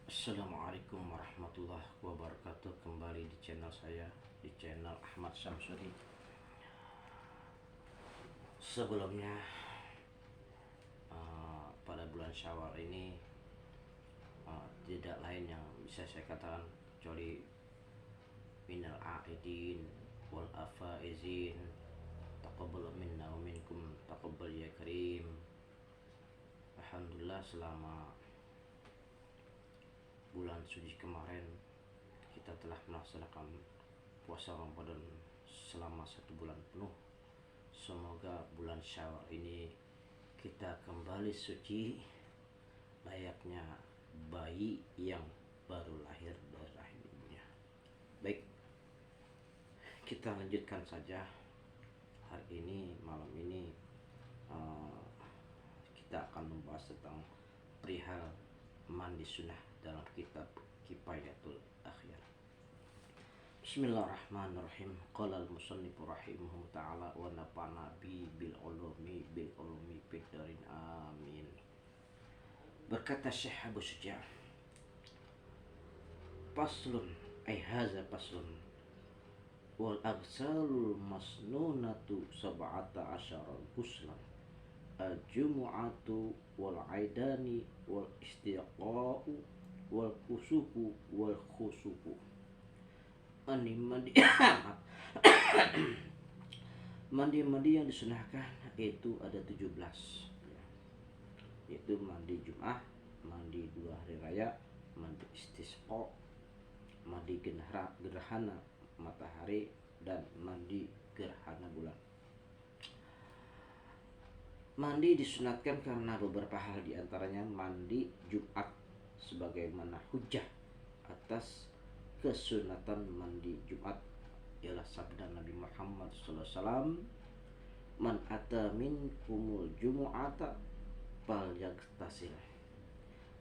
Assalamualaikum warahmatullahi wabarakatuh. Kembali di channel saya, di channel Ahmad Syamsuri. Sebelumnya, pada bulan Syawal ini tidak lain yang bisa saya katakan kecuali minal aidin wal afaizin, taqabbal minna wa minkum, taqabbal ya karim. Alhamdulillah, selama bulan suci kemarin kita telah melaksanakan puasa Ramadan selama 1 bulan penuh. Semoga bulan Syawal ini kita kembali suci layaknya bayi yang baru lahir dari rahim ibunya. Baik, kita lanjutkan saja. Hari ini, malam ini, kita akan membahas tentang perihal mandi sunnah dalam kitab Kifayatul Akhyar. Bismillahirrahmanirrahim. Qala al-musannifu rahimahu ta'ala wa nafa'na bi bil ulumi fid darin amin. Berkata Syekh Abu Syuja, faslun ay haza faslun wal agsalul masnunatu sab'ata asyara ghuslan al-jumu'atu wal aidani wal istiqa'u wal kusufu wal khusufu. Mandi yang disunahkan itu ada 17 ya. Yaitu mandi Jum'ah, mandi 2 hari raya, mandi istisqa, mandi gerhana matahari, dan mandi gerhana bulan. Mandi disunatkan karena beberapa hal, diantaranya mandi Jumat sebagaimana hujjah atas kesunatan mandi Jumat ialah sabda Nabi Muhammad SAW, man ata minkumul jumu'ata falyagtasil.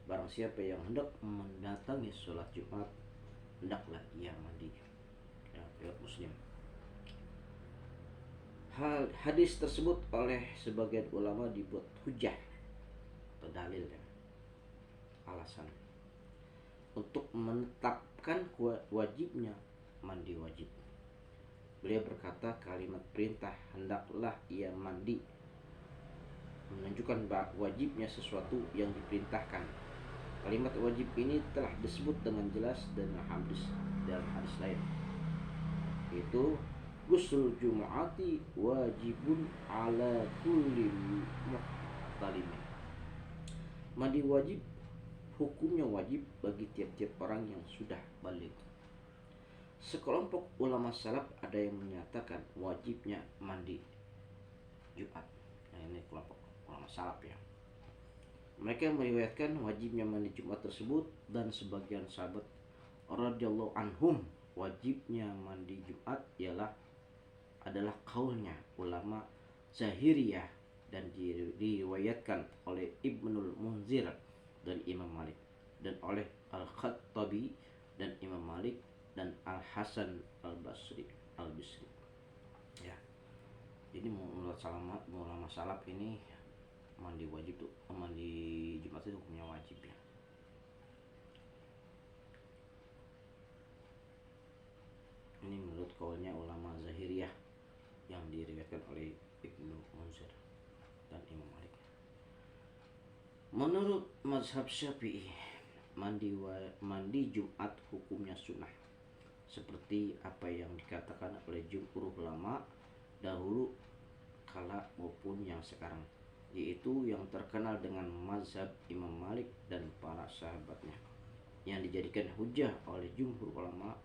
Barang siapa yang hendak mendatangi sholat Jumat, hendaklah ia mandi. Ya, riwayat Muslim. Hadis tersebut oleh sebagian ulama dibuat hujah atau dalil, ya, alasan untuk menetapkan wajibnya mandi wajib. Beliau berkata, kalimat perintah hendaklah ia mandi menunjukkan wajibnya sesuatu yang diperintahkan. Kalimat wajib ini telah disebut dengan jelas dalam hadis lain, yaitu ghusl jumu'ati wajibun ala kulli muhtalimin. Mandi wajib hukumnya wajib bagi tiap-tiap orang yang sudah balik. Sekelompok ulama salaf ada yang menyatakan wajibnya mandi Jumat. Nah, ini kelompok ulama salaf, ya. Mereka meriwayatkan wajibnya mandi Jumat tersebut, dan sebagian sahabat radhiyallahu anhum wajibnya mandi Jumat adalah kaulnya ulama Zahiriyah, dan diriwayatkan oleh Ibnul Munzir dan Imam Malik, dan oleh Al-Khattabi dan Imam Malik dan Al-Hasan Al-Basri. Ya. Jadi menurut ulama salaf ini mandi Jumat itu hukumnya wajib, ya. Ini menurut kaulnya ulama Zahiriyah yang diriwayatkan oleh Ibnu Munzir dan Imam Malik. Menurut mazhab Syafi'i, mandi Jumat hukumnya sunnah, seperti apa yang dikatakan oleh jumhur ulama dahulu kala maupun yang sekarang, yaitu yang terkenal dengan mazhab Imam Malik dan para sahabatnya. Yang dijadikan hujah oleh jumhur ulama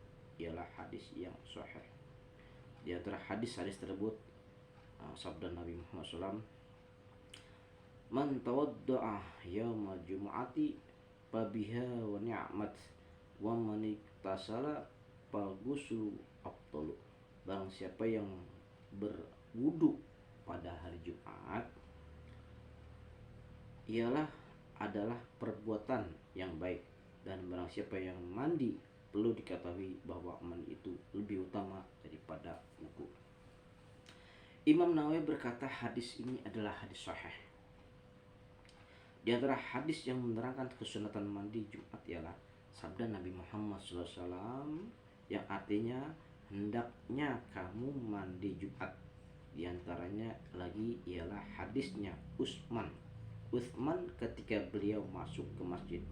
ialah hadis yang sahih. Di antara hadis-hadis tersebut sabda Nabi Muhammad SAW, man tawadda'a yawma jumu'ati fabiha wa ni'mat wa man iktasala fal ghuslu afdalu. Barang siapa yang berwudu pada hari Jumat, adalah perbuatan yang baik, dan barang siapa yang mandi, perlu diketahui bahwa mandi itu lebih utama daripada wudu. Imam Nawawi berkata hadis ini adalah hadis sahih. Di antara hadis yang menerangkan kesunatan mandi Jumat ialah sabda Nabi Muhammad SAW yang artinya hendaknya kamu mandi Jumat. Di antaranya lagi ialah hadisnya Utsman ketika beliau masuk ke masjid,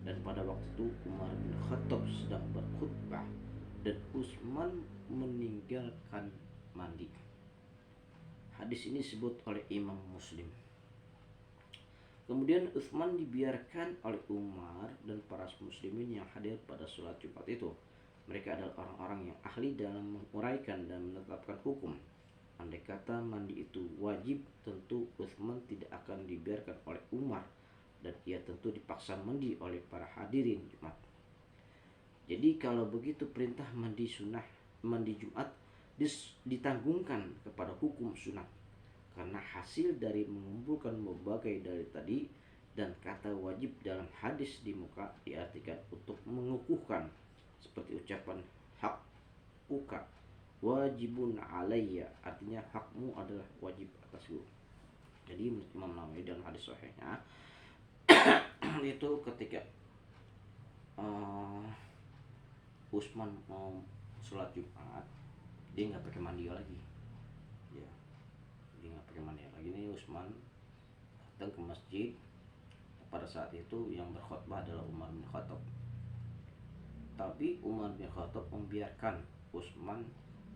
dan pada waktu itu Umar bin Khattab sedang berkhutbah dan Utsman meninggalkan mandi. Hadis ini disebut oleh Imam Muslim. Kemudian Utsman dibiarkan oleh Umar dan para muslimin yang hadir pada sholat Jumat itu. Mereka adalah orang-orang yang ahli dalam menguraikan dan menetapkan hukum. Andai kata mandi itu wajib, tentu Utsman tidak akan dibiarkan oleh Umar, dan ia tentu dipaksa mandi oleh para hadirin Jumat. Jadi kalau begitu perintah mandi Jumat ditanggungkan kepada hukum sunat, karena hasil dari mengumpulkan berbagai dalil tadi dan kata wajib dalam hadis di muka diartikan untuk mengukuhkan, seperti ucapan hakuka wajibun alayya, artinya hakmu adalah wajib atasku. Jadi Imam Nawawi dalam hadis sahihnya itu ketika Utsman mau sholat Jumat, dia nggak pakai mandi lagi, ya, dia nggak pakai mandi lagi. Nih Utsman datang ke masjid. Pada saat itu yang berkhutbah adalah Umar bin Khattab, tapi Umar bin Khattab membiarkan Utsman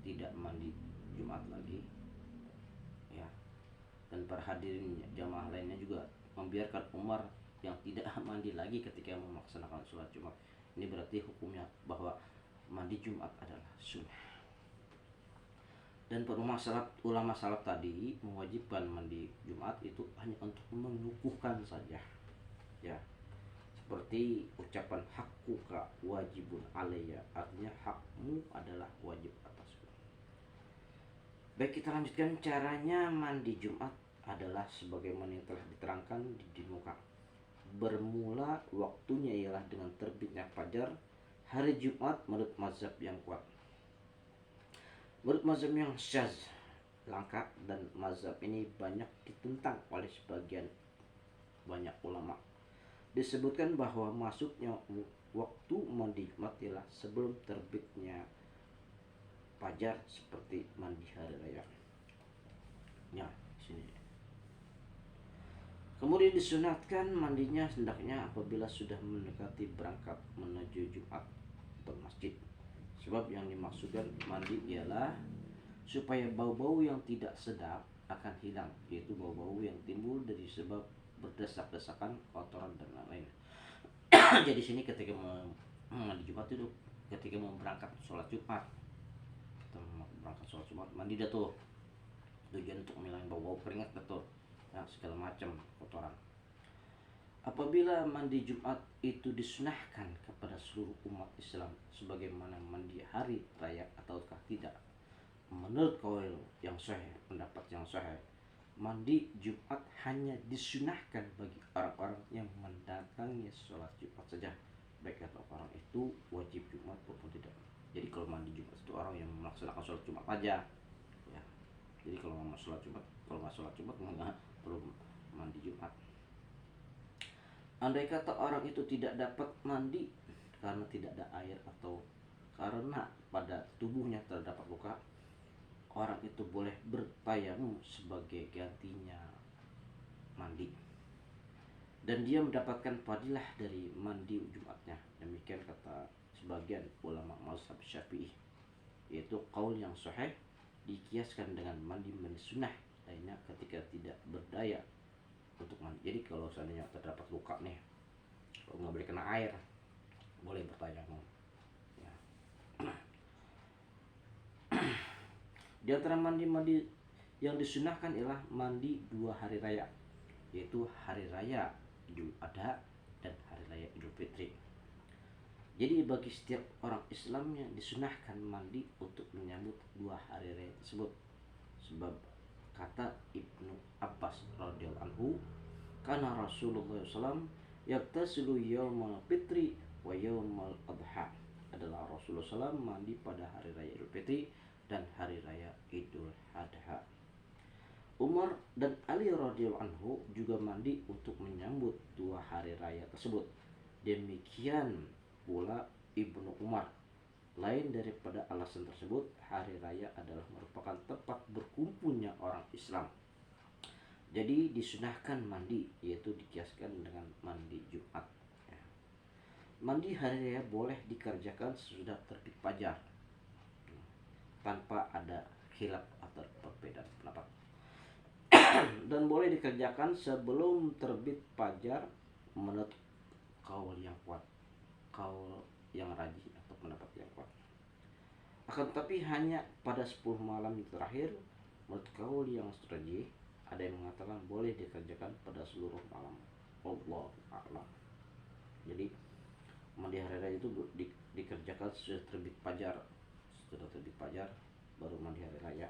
tidak mandi Jumat lagi, ya, dan para hadirin jamaah lainnya juga membiarkan Umar yang tidak mandi lagi ketika melaksanakan sholat Jumat. Ini berarti hukumnya bahwa mandi Jumat adalah sunnah. Dan ulama salaf tadi mewajibkan mandi Jumat itu hanya untuk mengukuhkan saja, ya, seperti ucapan hakuka wajibun alayya, artinya hakmu adalah wajib atasku. Baik, kita lanjutkan. Caranya mandi Jumat adalah sebagaimana yang telah diterangkan di muka. Bermula waktunya ialah dengan terbitnya fajar hari Jumat menurut mazhab yang kuat. Menurut mazhab yang syadz, langka, dan mazhab ini banyak ditentang oleh sebagian banyak ulama. Disebutkan bahwa masuknya waktu mandi Jumat ialah sebelum terbitnya fajar, seperti mandi hari raya. Ya, sini. Kemudian disunatkan mandinya hendaknya apabila sudah mendekati berangkat menuju Jumat atau masjid. Sebab yang dimaksudkan mandi ialah supaya bau-bau yang tidak sedap akan hilang, yaitu bau-bau yang timbul dari sebab berdesak-desakan, kotoran dan lain-lain. Jadi sini ketika mandi Jumat itu ketika mau berangkat sholat Jumat, mandi dah tuh, tujuan untuk menghilangkan bau-bau keringat dah tuh, ya, segala macam kotoran. Apabila mandi Jumat itu disunahkan kepada seluruh umat Islam sebagaimana mandi hari raya ataukah tidak, menurut kaul yang sahih, pendapat yang sahih, mandi Jumat hanya disunahkan bagi orang-orang yang mendatangi sholat Jumat saja, baik atau orang itu wajib Jumat maupun tidak. Jadi kalau mandi Jumat itu orang yang melaksanakan sholat Jumat aja, ya. Jadi kalau mau sholat Jumat, nggak perlu mandi Jumat. Andai kata orang itu tidak dapat mandi karena tidak ada air atau karena pada tubuhnya terdapat luka, orang itu boleh bertayamum sebagai gantinya mandi, dan dia mendapatkan fadilah dari mandi Jumatnya. Demikian kata sebagian ulama mazhab Syafi'i, yaitu qaul yang sahih dikiaskan dengan mandi sunnah lainnya ketika tidak berdaya untuk mandi. Jadi kalau seandainya terdapat luka nih, kalau nggak boleh kena air, boleh bertayamum, ya. Di antara mandi yang disunahkan ialah mandi 2 hari raya, yaitu hari raya Idul Adha dan hari raya Idul Fitri. Jadi bagi setiap orang Islam yang disunahkan mandi untuk menyambut 2 hari raya tersebut. Sebab kata Ibnu Abbas radhiyallahu anhu, karena Rasulullah SAW yaktasilu yaumal fitri wa yaumal adha, adalah Rasulullah SAW mandi pada hari raya Idul Fitri dan hari raya Idul Adha. Umar dan Ali radhiyallahu anhu juga mandi untuk menyambut 2 hari raya tersebut. Demikian pula Ibnu Umar. Lain daripada alasan tersebut, hari raya adalah merupakan tempat berkumpulnya orang Islam. Jadi disunahkan mandi, yaitu dikiaskan dengan mandi Jumat. Ya. Mandi hari raya boleh dikerjakan sesudah terbit fajar, tanpa ada khilaf atau perbedaan pendapat. Dan boleh dikerjakan sebelum terbit fajar menurut kaul yang kuat, kaul yang rajih atau pendapat yang kuat. Akan tetapi hanya pada 10 malam terakhir menurut kaul yang rajih, ada yang mengatakan boleh dikerjakan pada seluruh malam. Allahu a'lam. Jadi mandi hari raya itu dikerjakan sesudah terbit fajar. Setelah terbit fajar baru mandi hari raya.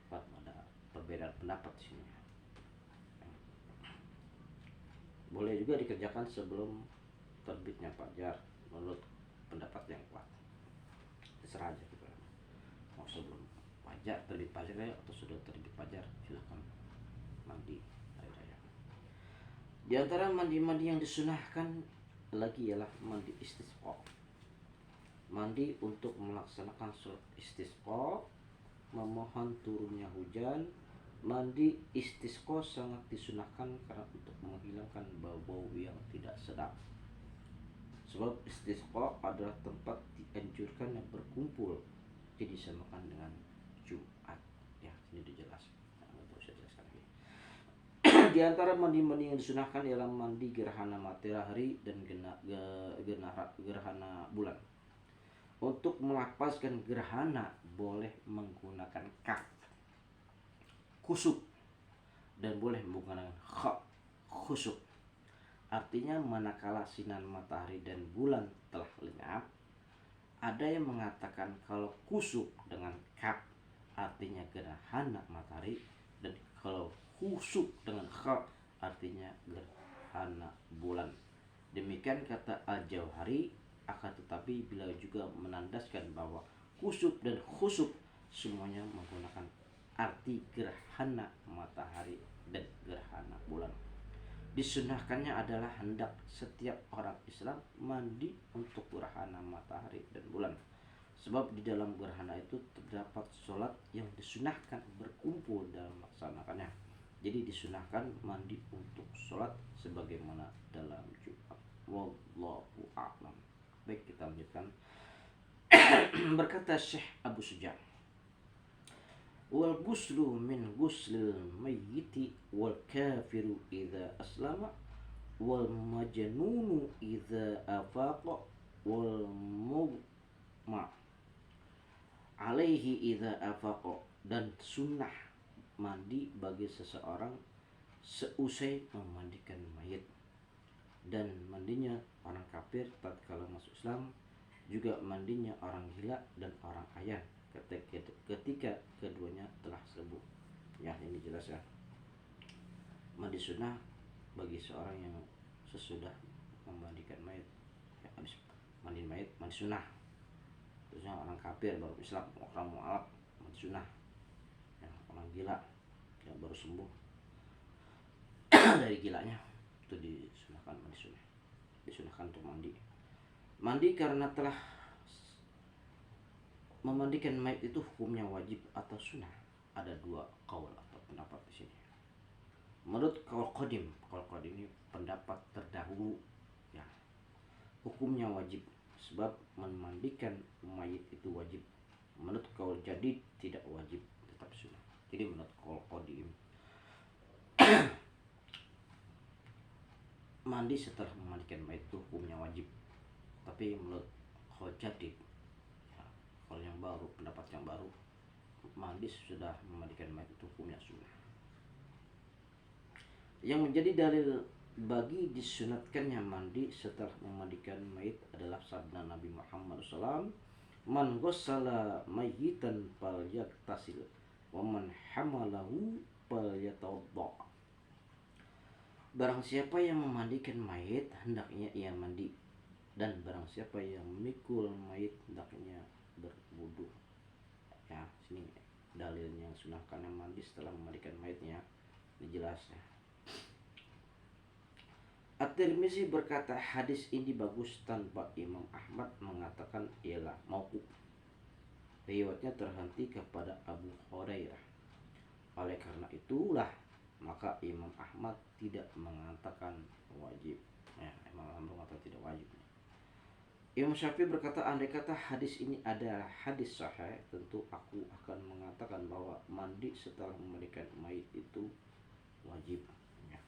Ada perbedaan pendapat di sini. Boleh juga dikerjakan sebelum terbitnya fajar menurut pendapat yang kuat. Terserah aja gitu. Mau sebelum fajar, terbit fajar atau sudah terbit fajar, silakan mandi hari raya. Di antara mandi-mandi yang disunahkan lagi ialah mandi istisqa. Mandi untuk melaksanakan sholat istisqa, memohon turunnya hujan. Mandi istisqa sangat disunahkan karena untuk menghilangkan bau-bau yang tidak sedap. Sebab istisqa adalah tempat dianjurkan yang berkumpul, jadi disamakan dengan Jumat. Ya, ini dijelaskan. Di antara mandi-mandi yang disunahkan ialah mandi gerhana matahari dan gerhana bulan. Untuk melapaskan gerhana boleh menggunakan kaf khusuk dan boleh menggunakan kha khusuk. Artinya manakala sinar matahari dan bulan telah lenyap. Ada yang mengatakan kalau khusuk dengan kaf artinya gerhana matahari, dan kalau khusuk dengan kha artinya gerhana bulan. Demikian kata Al-Jauhari. Akan tetapi beliau juga menandaskan bahwa khusuk dan khusuk semuanya menggunakan arti gerhana matahari dan gerhana bulan. Disunahkannya adalah hendak setiap orang Islam mandi untuk gerhana matahari dan bulan. Sebab di dalam gerhana itu terdapat sholat yang disunahkan berkumpul dalam melaksanakannya. Jadi disunahkan mandi untuk sholat sebagaimana dalam Jumat. Wallahu a'lam. Baik, kita lanjutkan. Berkata Syekh Abu Sujan, wal ghuslu min ghuslil mayyiti wal kafiru idza aslama wal majnunu idza afaqa wal mugma alaihi idza afaqa. Dan sunnah mandi bagi seseorang seusai memandikan mayit, dan mandinya orang kafir tatkala masuk Islam, juga mandinya orang gila dan orang ayan ketika keduanya telah sembuh. Ya, ini jelas ya. Mandi sunnah bagi seorang yang sesudah memandikan mayit. Ya, habis mandi mayit, mandi sunnah. Terusnya orang kafir baru Islam, orang mu'alaf, mandi sunnah. Ya, orang gila yang baru sembuh dari gilanya, itu disunahkan mandi sunnah. Disunahkan untuk mandi karena telah memandikan mayit itu hukumnya wajib atau sunnah. Ada dua kaul atau pendapat di sini. Menurut kaul qadim ini pendapat terdahulu, ya, hukumnya wajib sebab memandikan mayit itu wajib. Menurut kaul jadid tidak wajib, tetap sunnah. Jadi menurut kaul qadim mandi setelah memandikan mayit itu hukumnya wajib. Tapi menurut kaul jadid, ya, kalau yang baru, pendapat yang baru, mandi sudah memandikan mayit itu hukumnya sunnah. Yang menjadi dalil bagi disunatkannya mandi setelah memandikan mayit adalah sabda Nabi Muhammad SAW, man ghassala mayyitan falyagtasil wa man hamalahu falyatawadda. Barang siapa yang memandikan mayit hendaknya ia mandi, dan barang siapa yang memikul mayit hendaknya berwudu. Ya, sini dalilnya sunahkannya mandi setelah memandikan mayitnya dijelasnya. At-Tirmizi berkata hadis ini bagus tanpa Imam Ahmad mengatakan ialah mauquf. Riwayatnya terhenti kepada Abu Hurairah. Oleh karena itulah maka Imam Ahmad tidak mengatakan wajib. Ya, Imam Ahmad mengatakan tidak wajib. Imam Syafi'i berkata, andai kata hadis ini adalah hadis sahih, tentu aku akan mengatakan bahwa mandi setelah memandikan mayit itu wajib. Ya.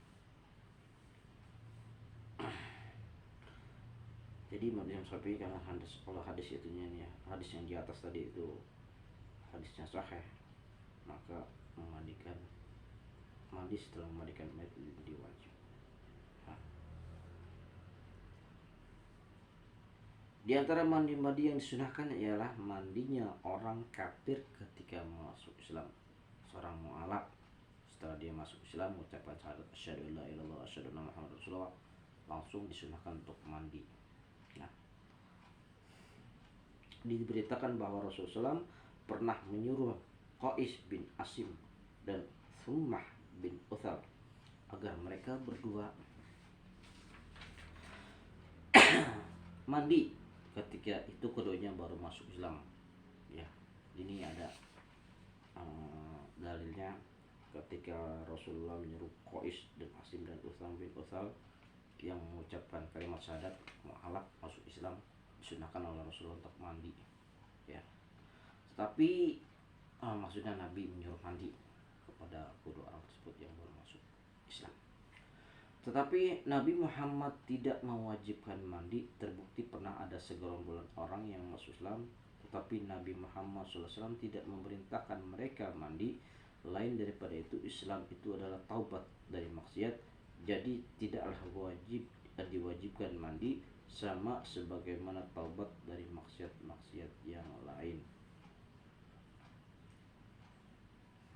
Jadi Imam Syafi'i karena hadis, kalau hadis itunya nih ya, hadis yang di atas tadi itu hadisnya sahih, maka mandi setelah memandikan mayit itu wajib. Di antara mandi-mandi yang disunahkan ialah mandinya orang kafir ketika masuk Islam. Seorang mu'alaf setelah dia masuk Islam mengucapkan syahadat asyhadu alla ilaha illallah asyhadu anna muhammadar rasulullah, langsung disunahkan untuk mandi. Nah, diberitakan bahwa Rasulullah SAW pernah menyuruh Qais bin Asim dan Thummah bin Uthal agar mereka berdua mandi ketika itu keduanya baru masuk Islam. Ya, ini ada dalilnya ketika Rasulullah menyuruh Qais dan Asim dan Uthman bin Uthal yang mengucapkan kalimat syahadat mu'alaf masuk Islam, disunahkan oleh Rasulullah untuk mandi. Ya, tapi maksudnya Nabi menyuruh mandi kepada kedua orang tersebut yang baru masuk Islam. Tetapi Nabi Muhammad tidak mewajibkan mandi. Terbukti pernah ada segerombolan orang yang masuk Islam, tetapi Nabi Muhammad SAW tidak memerintahkan mereka mandi. Lain daripada itu, Islam itu adalah taubat dari maksiat. Jadi tidaklah diwajibkan mandi, sama sebagaimana taubat dari maksiat-maksiat yang lain.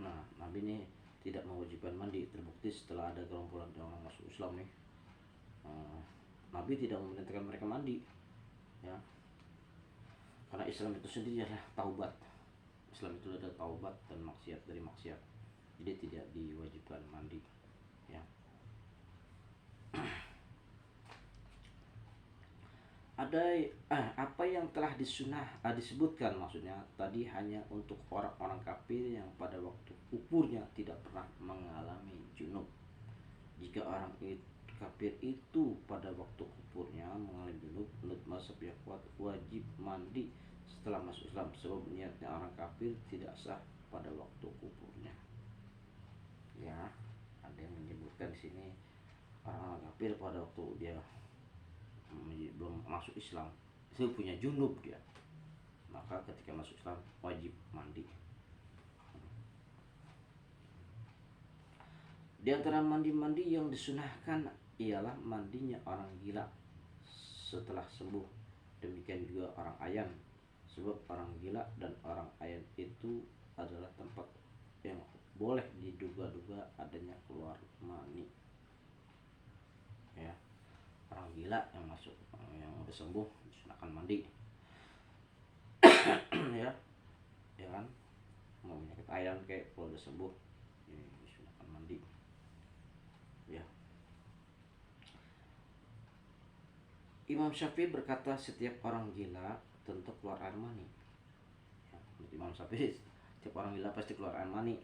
Nah, Nabi ini tidak mewajibkan mandi. Terbukti setelah ada gerombolan orang masuk Islam nih, Nabi tidak memerintahkan mereka mandi, ya, karena Islam itu sendiri adalah taubat. Islam itu adalah taubat dan maksiat dari maksiat, jadi tidak diwajibkan mandi, ya. Ada apa yang telah disebutkan maksudnya tadi hanya untuk orang-orang kafir yang pada waktu kuburnya tidak pernah mengalami junub. Jika orang kafir itu pada waktu kuburnya mengalami junub, menurut mazhab yang kuat wajib mandi setelah masuk Islam, sebab niatnya orang kafir tidak sah pada waktu kuburnya. Ya, ada yang menyebutkan di sini orang kafir pada waktu dia belum masuk Islam itu punya junub dia, maka ketika masuk Islam wajib mandi. Di antara mandi-mandi yang disunahkan ialah mandinya orang gila setelah sembuh. Demikian juga orang ayan, sebab orang gila dan orang ayan itu adalah tempat yang boleh diduga-duga adanya keluar mani. Ya, orang gila yang masuk, yang udah sembuh disunahkan mandi. ya kan, mau penyakit ayan kayak kalau udah sembuh disunahkan mandi. Ya, Imam Syafi'i berkata setiap orang gila tentu keluar air mani. Ya, Imam Syafi'i setiap orang gila pasti keluar air mani.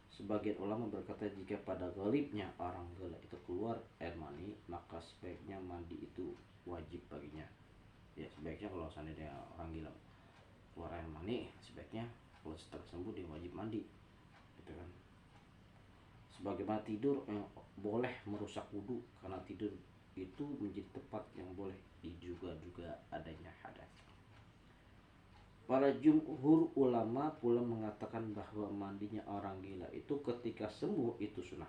Sebagian ulama berkata jika pada galibnya orang gila itu keluar air mani, maka sebaiknya mandi itu wajib baginya. Ya, sebaiknya kalau seandainya orang gila keluar air mani, sebaiknya kalau setelah sembuh dia wajib mandi, gitu kan. Sebagaimana tidur yang boleh merusak wudu, karena tidur itu menjadi tempat yang boleh diduga-duga adanya hadas. Para jumhur ulama pula mengatakan bahwa mandinya orang gila itu ketika sembuh itu sunnah.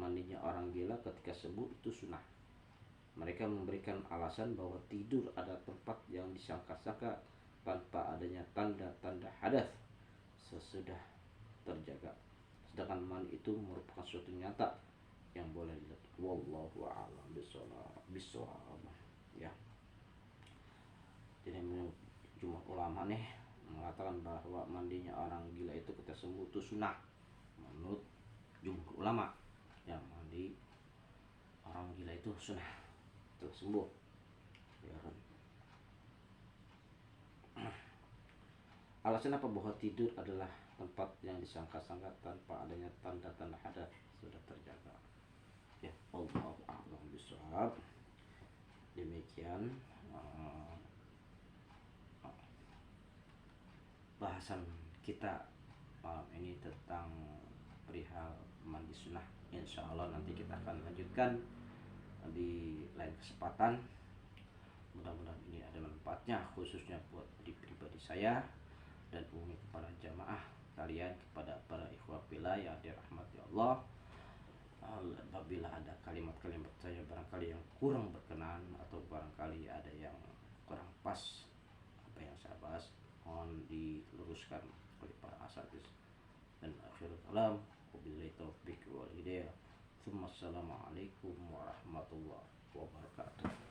Mandinya orang gila ketika sembuh itu sunnah. Mereka memberikan alasan bahwa tidur adalah tempat yang disangka-sangka tanpa adanya tanda-tanda hadas sesudah terjaga. Sedangkan mandi itu merupakan suatu nyata yang boleh dilihat. Wallahu a'lam bishawab. Ya. Jadi jumhur ulama nih mengatakan bahwa mandinya orang gila itu ketika sembuh itu sunnah menurut jumhur ulama. Ya, mandi orang gila itu sunnah, itu sembuh ya kan. Alasan apa bahwa tidur adalah tempat yang disangka-sangka tanpa adanya tanda-tanda hadas sudah terjaga. Ya, Allahu a'lam bishawab. Demikian bahasan kita malam ini tentang perihal mandi sunnah. Insya Allah nanti kita akan lanjutkan di lain kesempatan. Mudah-mudahan ini ada manfaatnya khususnya buat pribadi saya dan umumnya kepada jamaah kalian, kepada para ikhwah fillah yang dirahmati Allah. Apabila ada kalimat-kalimat saya barangkali yang kurang berkenan atau barangkali ada yang kurang pas apa yang saya bahas, mohon diluruskan oleh para asatidz. Dan akhirul kalam, wabillahi taufiq wal hidayah. Assalamualaikum warahmatullahi wabarakatuh.